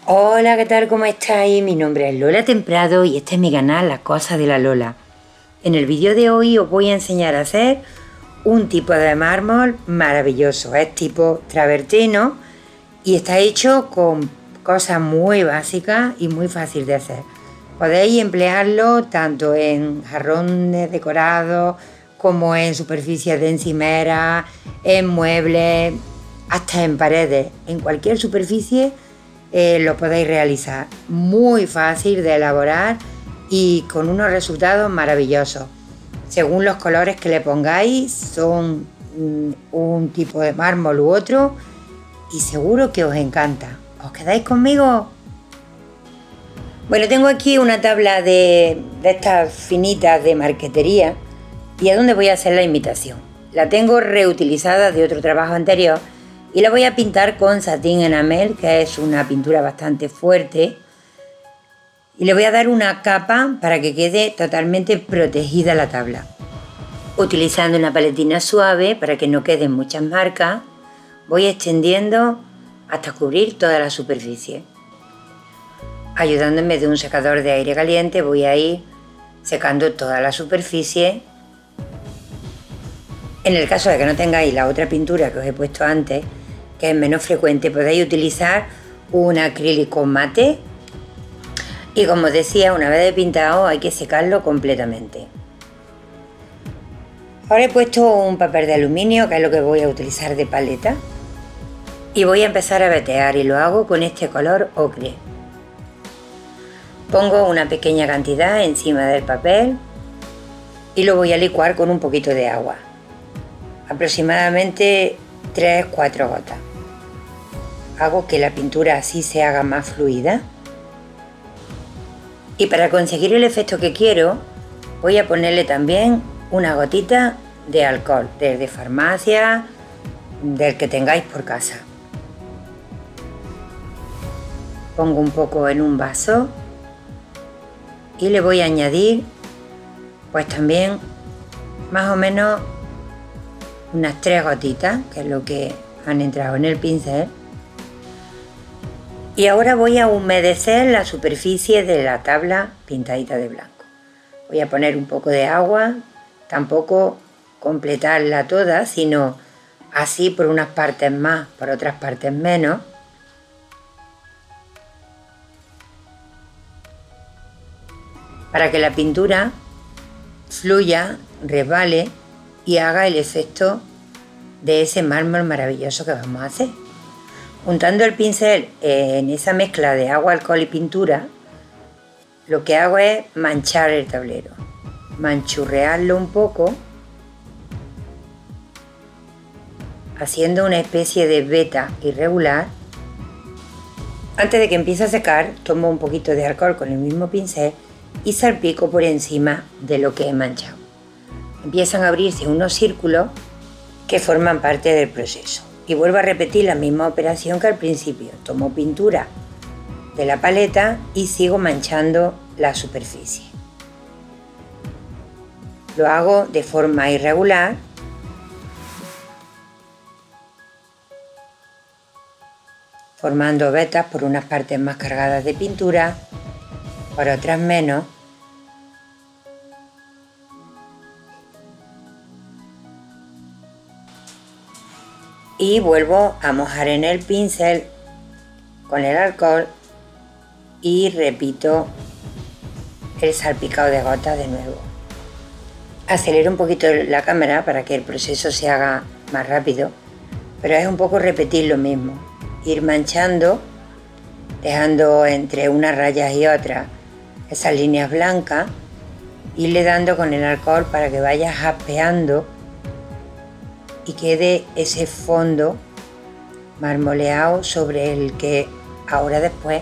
Hola, ¿qué tal? ¿Cómo estáis? Mi nombre es Lola Temprado y este es mi canal Las Cosas de la Lola. En el vídeo de hoy os voy a enseñar a hacer un tipo de mármol maravilloso. Es tipo travertino y está hecho con cosas muy básicas y muy fácil de hacer. Podéis emplearlo tanto en jarrones decorados como en superficies de encimera, en muebles, hasta en paredes. En cualquier superficie lo podéis realizar. Muy fácil de elaborar y con unos resultados maravillosos. Según los colores que le pongáis, son un tipo de mármol u otro y seguro que os encanta. ¿Os quedáis conmigo? Bueno, tengo aquí una tabla de estas finitas de marquetería y es donde voy a hacer la imitación. La tengo reutilizada de otro trabajo anterior y la voy a pintar con satín enamel, que es una pintura bastante fuerte, y le voy a dar una capa para que quede totalmente protegida la tabla. Utilizando una paletina suave para que no queden muchas marcas, voy extendiendo hasta cubrir toda la superficie. Ayudándome de un secador de aire caliente voy a ir secando toda la superficie. En el caso de que no tengáis la otra pintura que os he puesto antes, que es menos frecuente, podéis utilizar un acrílico mate y, como os decía, una vez pintado hay que secarlo completamente. Ahora he puesto un papel de aluminio, que es lo que voy a utilizar de paleta, y voy a empezar a vetear y lo hago con este color ocre. Pongo una pequeña cantidad encima del papel y lo voy a licuar con un poquito de agua, aproximadamente 3-4 gotas. Hago que la pintura así se haga más fluida. Y para conseguir el efecto que quiero, voy a ponerle también una gotita de alcohol, de farmacia, del que tengáis por casa. Pongo un poco en un vaso y le voy a añadir pues también más o menos unas 3 gotitas, que es lo que han entrado en el pincel. Y ahora voy a humedecer la superficie de la tabla pintadita de blanco. Voy a poner un poco de agua, tampoco completarla toda, sino así por unas partes más, por otras partes menos. Para que la pintura fluya, resbale y haga el efecto de ese mármol maravilloso que vamos a hacer. Untando el pincel en esa mezcla de agua, alcohol y pintura, lo que hago es manchar el tablero, manchurrearlo un poco, haciendo una especie de veta irregular. Antes de que empiece a secar, tomo un poquito de alcohol con el mismo pincel y salpico por encima de lo que he manchado. Empiezan a abrirse unos círculos que forman parte del proceso. Y vuelvo a repetir la misma operación que al principio. Tomo pintura de la paleta y sigo manchando la superficie. Lo hago de forma irregular, formando vetas por unas partes más cargadas de pintura, por otras menos. Y vuelvo a mojar en el pincel con el alcohol y repito el salpicado de gotas de nuevo. Acelero un poquito la cámara para que el proceso se haga más rápido, pero es un poco repetir lo mismo, ir manchando, dejando entre unas rayas y otras esas líneas blancas, irle dando con el alcohol para que vaya jaspeando y quede ese fondo marmoleado sobre el que ahora después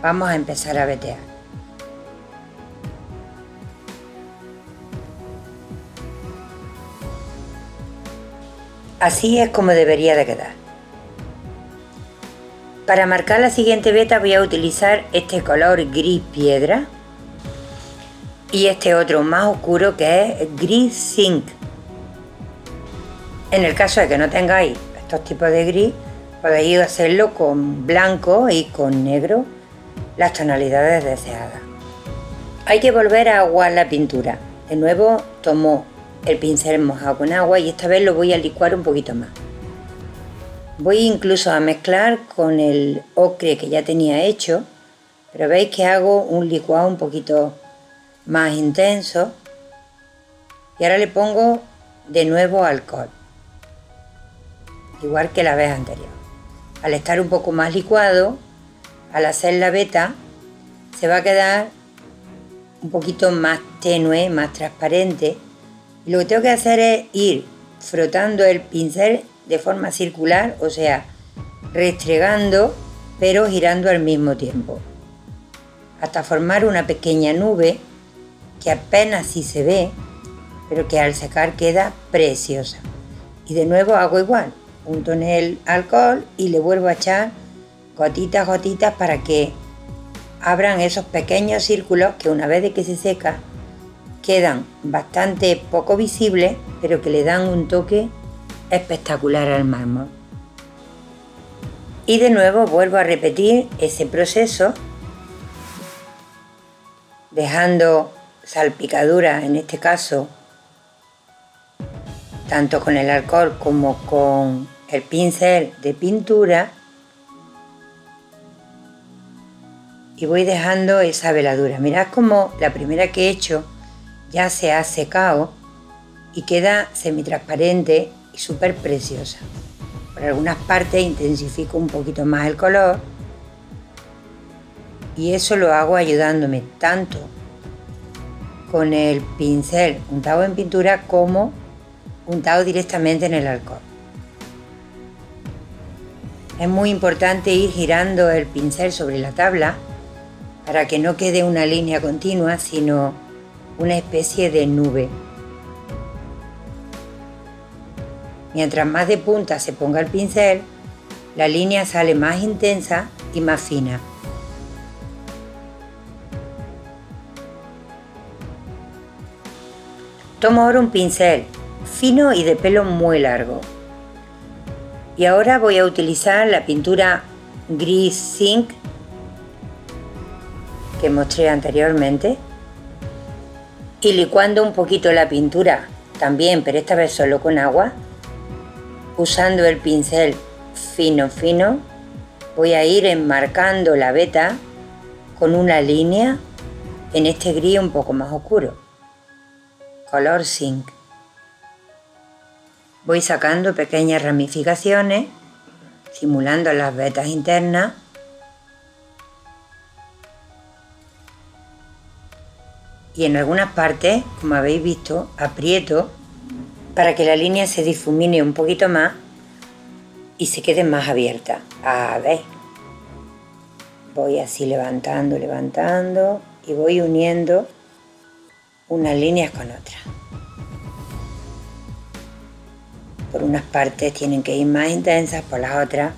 vamos a empezar a vetear. Así es como debería de quedar. Para marcar la siguiente veta voy a utilizar este color gris piedra y este otro más oscuro que es gris zinc. En el caso de que no tengáis estos tipos de gris, Podéis hacerlo con blanco y con negro, las tonalidades deseadas. Hay que volver a aguar la pintura. De nuevo tomo el pincel mojado con agua y esta vez lo voy a licuar un poquito más. Voy incluso a mezclar con el ocre que ya tenía hecho, pero veis que hago un licuado un poquito más intenso. Y ahora le pongo de nuevo alcohol, igual que la vez anterior. Al estar un poco más licuado, al hacer la veta, se va a quedar un poquito más tenue, más transparente. Y lo que tengo que hacer es ir frotando el pincel de forma circular, o sea, restregando, pero girando al mismo tiempo, hasta formar una pequeña nube que apenas sí se ve, pero que al secar queda preciosa. Y de nuevo hago igual, unto en el alcohol y le vuelvo a echar gotitas para que abran esos pequeños círculos que una vez de que se seca quedan bastante poco visibles, pero que le dan un toque espectacular al mármol. Y de nuevo vuelvo a repetir ese proceso, dejando salpicaduras, en este caso tanto con el alcohol como con el pincel de pintura, y voy dejando esa veladura. Mirad como la primera que he hecho ya se ha secado y queda semitransparente y súper preciosa. Por algunas partes intensifico un poquito más el color y eso lo hago ayudándome tanto con el pincel untado en pintura como untado directamente en el alcohol. Es muy importante ir girando el pincel sobre la tabla para que no quede una línea continua, sino una especie de nube. Mientras más de punta se ponga el pincel, la línea sale más intensa y más fina. Tomo ahora un pincel fino y de pelo muy largo. Y ahora voy a utilizar la pintura gris zinc que mostré anteriormente. Y licuando un poquito la pintura también, pero esta vez solo con agua, usando el pincel fino, voy a ir enmarcando la veta con una línea en este gris un poco más oscuro, color zinc. Voy sacando pequeñas ramificaciones, simulando las vetas internas. Y en algunas partes, como habéis visto, aprieto para que la línea se difumine un poquito más y se quede más abierta. A ver, voy así levantando y voy uniendo unas líneas con otras. Por unas partes tienen que ir más intensas, por las otras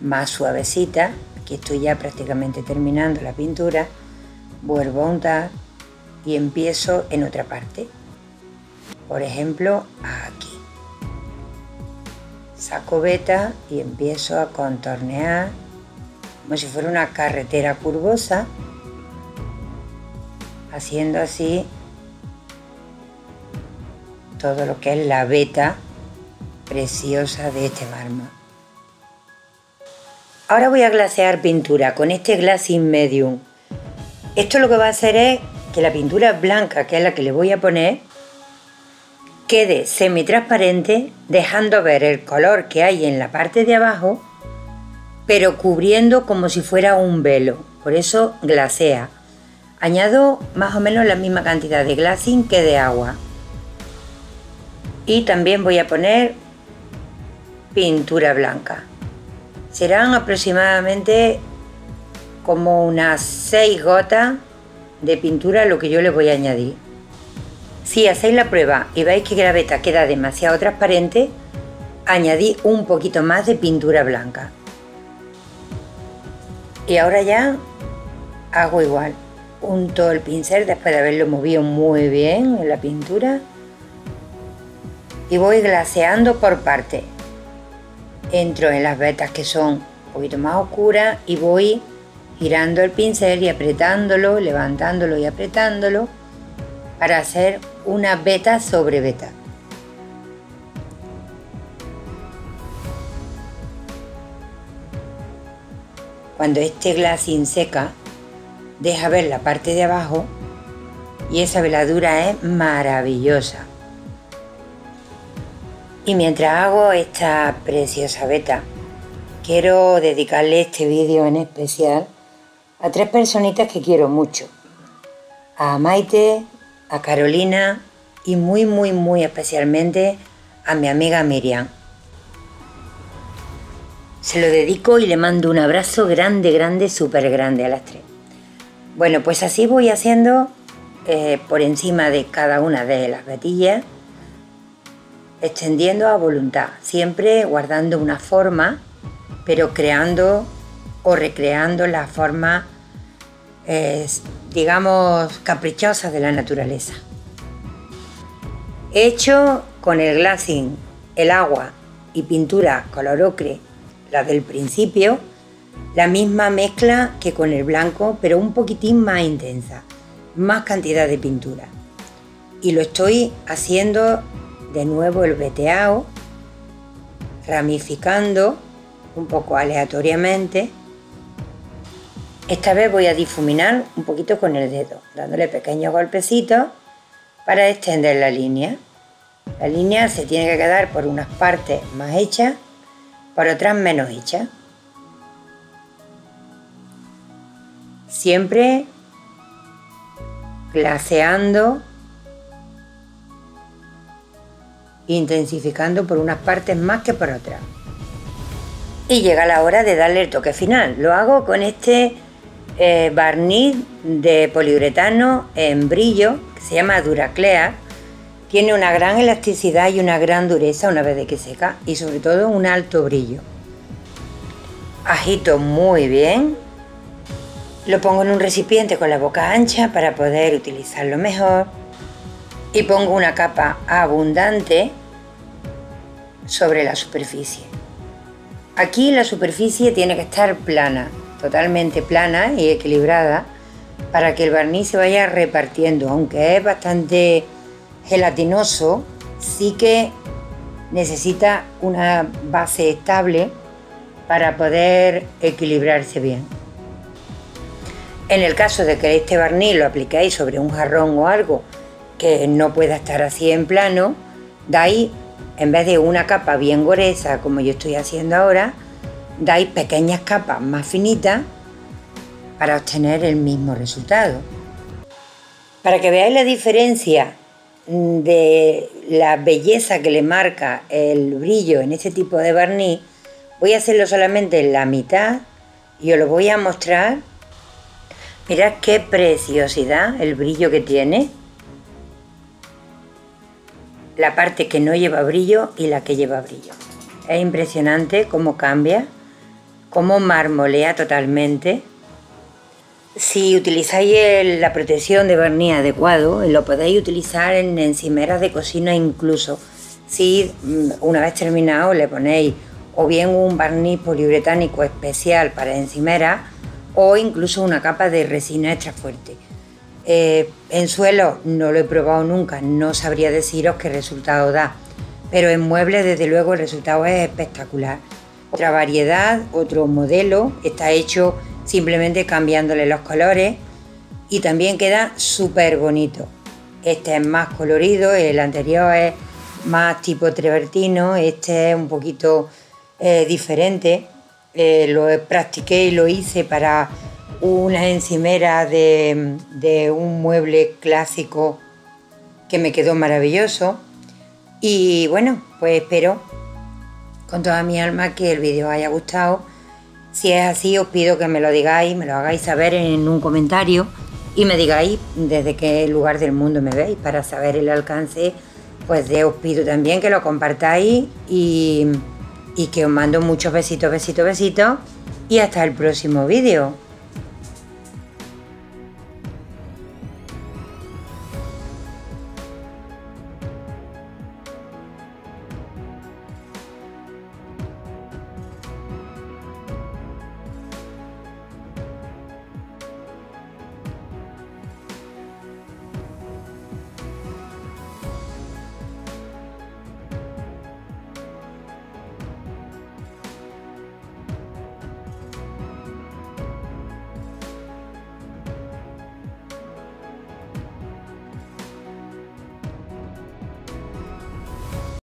más suavecitas. Aquí estoy ya prácticamente terminando la pintura. Vuelvo a untar y empiezo en otra parte. Por ejemplo, aquí. Saco veta y empiezo a contornear como si fuera una carretera curvosa, haciendo así todo lo que es la veta preciosa de este mármol. Ahora voy a glasear pintura con este Glazing Medium. Esto lo que va a hacer es que la pintura blanca, que es la que le voy a poner, quede semitransparente, dejando ver el color que hay en la parte de abajo, pero cubriendo como si fuera un velo. Por eso glasea. Añado más o menos la misma cantidad de glazing que de agua. Y también voy a poner pintura blanca. Serán aproximadamente como unas 6 gotas de pintura lo que yo le voy a añadir. Si hacéis la prueba y veis que la veta queda demasiado transparente, añadid un poquito más de pintura blanca. Y ahora ya hago igual. Unto el pincel después de haberlo movido muy bien en la pintura y voy glaseando por partes. entro en las vetas que son un poquito más oscuras y voy girando el pincel y apretándolo, levantándolo y apretándolo para hacer una veta sobre veta. Cuando este glazing seca, deja ver la parte de abajo y esa veladura es maravillosa. Y mientras hago esta preciosa veta, quiero dedicarle este vídeo en especial a 3 personitas que quiero mucho. A Maite, a Carolina y muy especialmente a mi amiga Miriam. Se lo dedico y le mando un abrazo grande, súper grande a las 3. Bueno, pues así voy haciendo por encima de cada una de las vetillas, extendiendo a voluntad, siempre guardando una forma, pero creando o recreando la forma, digamos, caprichosa de la naturaleza. He hecho con el glazing, el agua y pintura color ocre, la del principio, la misma mezcla que con el blanco, pero un poquitín más intensa, más cantidad de pintura. Y lo estoy haciendo de nuevo el veteado, ramificando un poco aleatoriamente. Esta vez voy a difuminar un poquito con el dedo, dándole pequeños golpecitos para extender la línea. La línea se tiene que quedar por unas partes más hechas, por otras menos hechas. Siempre glaseando, intensificando por unas partes más que por otras. Y llega la hora de darle el toque final. Lo hago con este barniz de poliuretano en brillo que se llama Duraclear. Tiene una gran elasticidad y una gran dureza una vez de que seca y sobre todo un alto brillo. Agito muy bien. Lo pongo en un recipiente con la boca ancha para poder utilizarlo mejor y pongo una capa abundante sobre la superficie. Aquí la superficie tiene que estar plana, totalmente plana y equilibrada para que el barniz se vaya repartiendo. Aunque es bastante gelatinoso, sí que necesita una base estable para poder equilibrarse bien. En el caso de que este barniz lo apliquéis sobre un jarrón o algo que no pueda estar así en plano, dais, en vez de una capa bien gruesa como yo estoy haciendo ahora, dais pequeñas capas más finitas para obtener el mismo resultado. Para que veáis la diferencia de la belleza que le marca el brillo en este tipo de barniz, voy a hacerlo solamente en la mitad y os lo voy a mostrar. Mirad qué preciosidad el brillo que tiene. La parte que no lleva brillo y la que lleva brillo. Es impresionante cómo cambia, cómo marmolea totalmente. Si utilizáis la protección de barniz adecuado, lo podéis utilizar en encimeras de cocina incluso. Si una vez terminado le ponéis o bien un barniz poliuretánico especial para encimeras o incluso una capa de resina extra fuerte. En suelo no lo he probado nunca, no sabría deciros qué resultado da, pero en muebles desde luego el resultado es espectacular. Otra variedad, otro modelo, está hecho simplemente cambiándole los colores y también queda súper bonito. Este es más colorido, el anterior es más tipo travertino, este es un poquito diferente. Lo practiqué y lo hice para una encimera de un mueble clásico que me quedó maravilloso. Y bueno, pues espero con toda mi alma que el vídeo os haya gustado. Si es así, os pido que me lo digáis, me lo hagáis saber en un comentario y me digáis desde qué lugar del mundo me veis para saber el alcance. Pues os pido también que lo compartáis y que os mando muchos besitos y hasta el próximo vídeo.